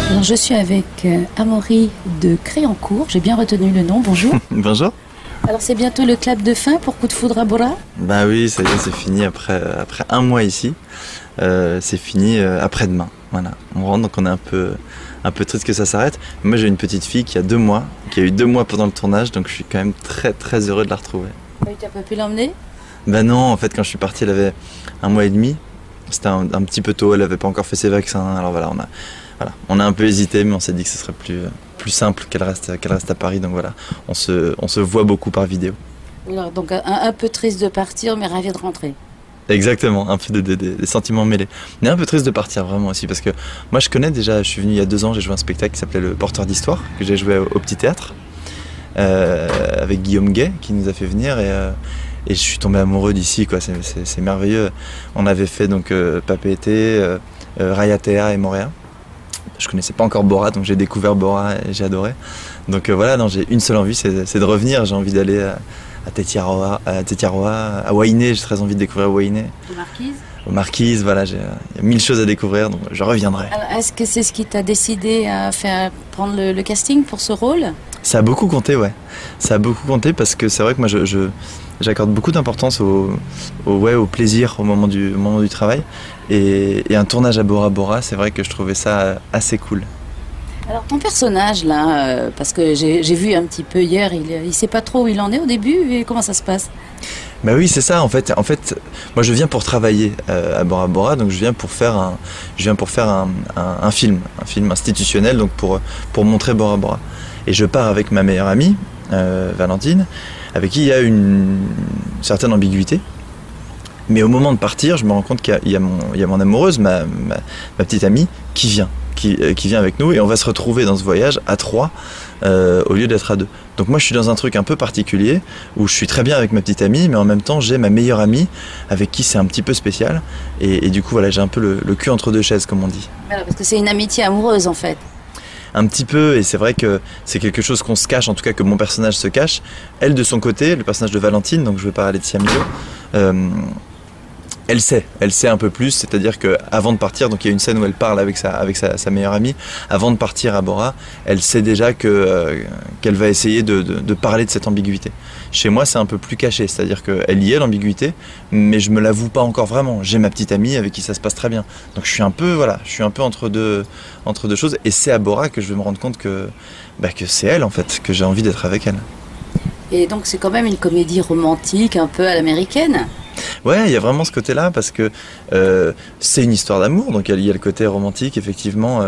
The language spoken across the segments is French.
Alors je suis avec Amaury de Créancourt, j'ai bien retenu le nom, bonjour. Bonjour. Alors c'est bientôt le clap de fin pour Coup de foudre à Bora? Bah oui, ça y est, c'est fini après un mois ici. C'est fini après-demain. Voilà. On rentre, donc on est un peu triste que ça s'arrête. Moi j'ai une petite fille qui a 2 mois, qui a eu 2 mois pendant le tournage, donc je suis quand même très heureux de la retrouver. Oui, tu n'as pas pu l'emmener? Bah non, en fait quand je suis parti elle avait 1 mois et demi. C'était un petit peu tôt, elle n'avait pas encore fait ses vaccins. Alors voilà, on a un peu hésité, mais on s'est dit que ce serait plus simple qu'elle reste à Paris. Donc voilà, on se voit beaucoup par vidéo. Alors, donc un peu triste de partir, mais ravi de rentrer. Exactement, un peu des sentiments mêlés. Mais un peu triste de partir vraiment aussi, parce que moi je connais déjà, je suis venu il y a 2 ans, j'ai joué un spectacle qui s'appelait Le Porteur d'Histoire, que j'ai joué au Petit Théâtre, avec Guillaume Gay qui nous a fait venir, et je suis tombé amoureux d'ici, quoi. C'est merveilleux. On avait fait donc Papeete, Raiatea et Moréa. Je connaissais pas encore Bora, donc j'ai découvert Bora et j'ai adoré. Donc voilà, non, j'ai une seule envie, c'est de revenir. J'ai envie d'aller à Tetiaroa, à Wainé, j'ai très envie de découvrir Wainé. Aux Marquises, voilà, il y a 1000 choses à découvrir, donc je reviendrai. Alors, est-ce que c'est ce qui t'a décidé à prendre le casting pour ce rôle? Ça a beaucoup compté, ouais. Ça a beaucoup compté parce que c'est vrai que moi j'accorde beaucoup d'importance au plaisir au moment du travail. Et un tournage à Bora Bora, c'est vrai que je trouvais ça assez cool. Alors ton personnage là, parce que j'ai vu un petit peu hier, il sait pas trop où il en est au début, et comment ça se passe? Bah oui, c'est ça en fait, moi je viens pour travailler à Bora Bora, donc je viens pour faire un film institutionnel, donc pour montrer Bora Bora. Et je pars avec ma meilleure amie, Valentine, avec qui il y a une certaine ambiguïté. Mais au moment de partir, je me rends compte qu'il y a mon amoureuse, ma petite amie, qui vient avec nous, et on va se retrouver dans ce voyage à 3 au lieu d'être à 2. Donc moi je suis dans un truc un peu particulier où je suis très bien avec ma petite amie, mais en même temps j'ai ma meilleure amie avec qui c'est un petit peu spécial, et du coup voilà, j'ai un peu le cul entre 2 chaises, comme on dit. Voilà, parce que c'est une amitié amoureuse en fait. Un petit peu, et c'est vrai que c'est quelque chose qu'on se cache, en tout cas que mon personnage se cache. Elle de son côté, le personnage de Valentine, donc je vais parler de Siamio, elle sait un peu plus, c'est-à-dire qu'avant de partir, donc il y a une scène où elle parle avec sa meilleure amie, avant de partir à Bora, elle sait déjà qu'elle va essayer de parler de cette ambiguïté. Chez moi, c'est un peu plus caché, c'est-à-dire qu'elle y est, l'ambiguïté, mais je me l'avoue pas encore vraiment. J'ai ma petite amie avec qui ça se passe très bien. Donc je suis un peu entre deux choses, et c'est à Bora que je vais me rendre compte que c'est elle en fait, que j'ai envie d'être avec elle. Et donc c'est quand même une comédie romantique un peu à l'américaine. Ouais, il y a vraiment ce côté-là, parce que c'est une histoire d'amour, donc il y a le côté romantique, effectivement.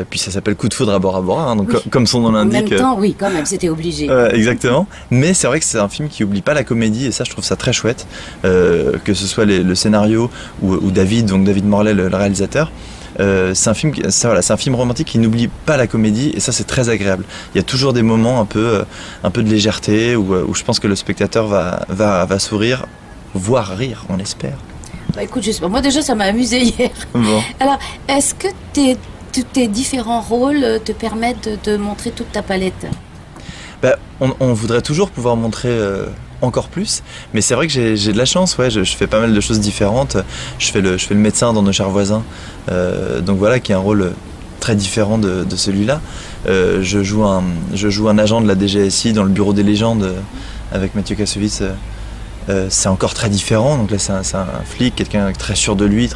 Puis ça s'appelle Coup de foudre à Bora Bora, hein, donc oui. Comme son nom l'indique. En même temps, oui, quand même, c'était obligé. Exactement. Mais c'est vrai que c'est un film qui oublie pas la comédie, et ça, je trouve ça très chouette. Que ce soit le scénario ou David Morlet, le réalisateur. C'est un film romantique qui n'oublie pas la comédie, et ça c'est très agréable. Il y a toujours des moments un peu de légèreté où je pense que le spectateur va sourire, voire rire, on espère. Bah écoute, moi déjà ça m'a amusé hier. Bon. Alors, est-ce que tous tes différents rôles te permettent de montrer toute ta palette? On voudrait toujours pouvoir montrer encore plus, mais c'est vrai que j'ai de la chance, ouais, je fais pas mal de choses différentes. Je fais le médecin dans Nos chers voisins, donc voilà, qui est un rôle très différent de celui-là. Je joue un agent de la DGSI dans le bureau des légendes avec Mathieu Kassovitz. C'est encore très différent, donc là c'est un flic, quelqu'un très sûr de lui.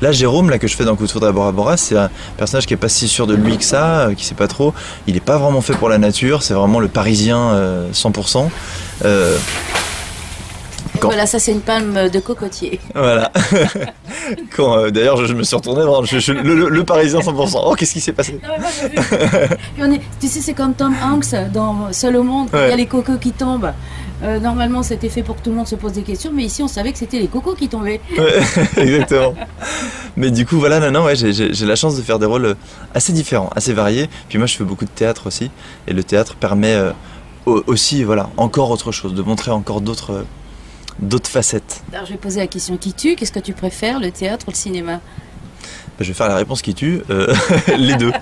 Là Jérôme, là, que je fais dans Coup de foudre à Bora Bora, c'est un personnage qui est pas si sûr de lui que ça, qui sait pas trop. Il est pas vraiment fait pour la nature, c'est vraiment le Parisien 100%. Voilà, ça c'est une palme de cocotier. Voilà. D'ailleurs je me suis retourné, je suis le Parisien 100%. Oh, qu'est-ce qui s'est passé? Tu sais, c'est comme Tom Hanks dans Seul au monde, quand il y a les cocos qui tombent. Normalement c'était fait pour que tout le monde se pose des questions, mais ici on savait que c'était les cocos qui tombaient. Ouais, exactement. Mais du coup voilà, ouais, j'ai la chance de faire des rôles assez différents, assez variés. Puis moi je fais beaucoup de théâtre aussi, et le théâtre permet aussi, voilà, encore autre chose, de montrer encore d'autres facettes. Alors je vais poser la question qui tue, qu'est-ce que tu préfères, le théâtre ou le cinéma? Je vais faire la réponse qui tue, les deux.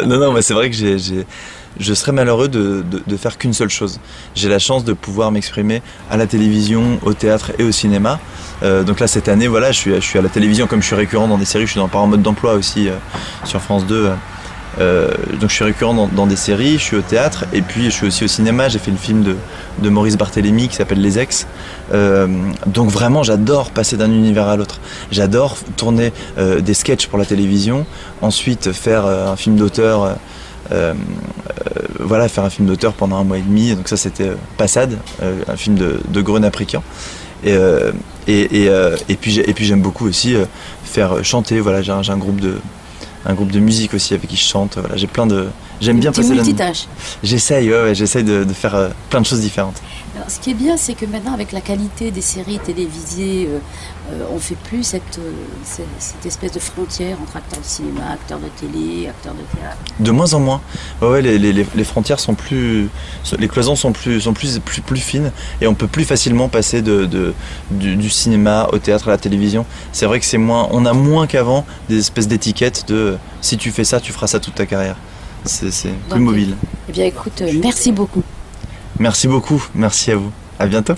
Non, mais c'est vrai que je serais malheureux de faire qu'une seule chose. J'ai la chance de pouvoir m'exprimer à la télévision, au théâtre et au cinéma. Donc là, cette année, voilà, je suis à la télévision, comme je suis récurrent dans des séries, je suis en mode d'emploi aussi sur France 2. Donc je suis récurrent dans des séries, je suis au théâtre et puis je suis aussi au cinéma. J'ai fait le film de Maurice Barthélémy qui s'appelle Les Ex. Donc vraiment j'adore passer d'un univers à l'autre. J'adore tourner des sketchs pour la télévision, ensuite faire un film d'auteur. Voilà, faire un film d'auteur pendant 1 mois et demi. Donc ça c'était Passade, un film de Grenapriquian. Et puis j'aime beaucoup aussi faire chanter. Voilà, j'ai un groupe de musique aussi avec qui je chante. Voilà, j'aime bien passer multitâche. J'essaye de faire plein de choses différentes. Alors, ce qui est bien, c'est que maintenant, avec la qualité des séries télévisées, on ne fait plus cette espèce de frontière entre acteurs de cinéma, acteurs de télé, acteurs de théâtre. De moins en moins. Ouais, les frontières sont plus, les cloisons sont plus fines et on peut plus facilement passer du cinéma au théâtre à la télévision. C'est vrai que on a moins qu'avant des espèces d'étiquettes de si tu fais ça, tu feras ça toute ta carrière. C'est plus mobile. Eh bien, écoute, merci beaucoup. Merci beaucoup, merci à vous. À bientôt.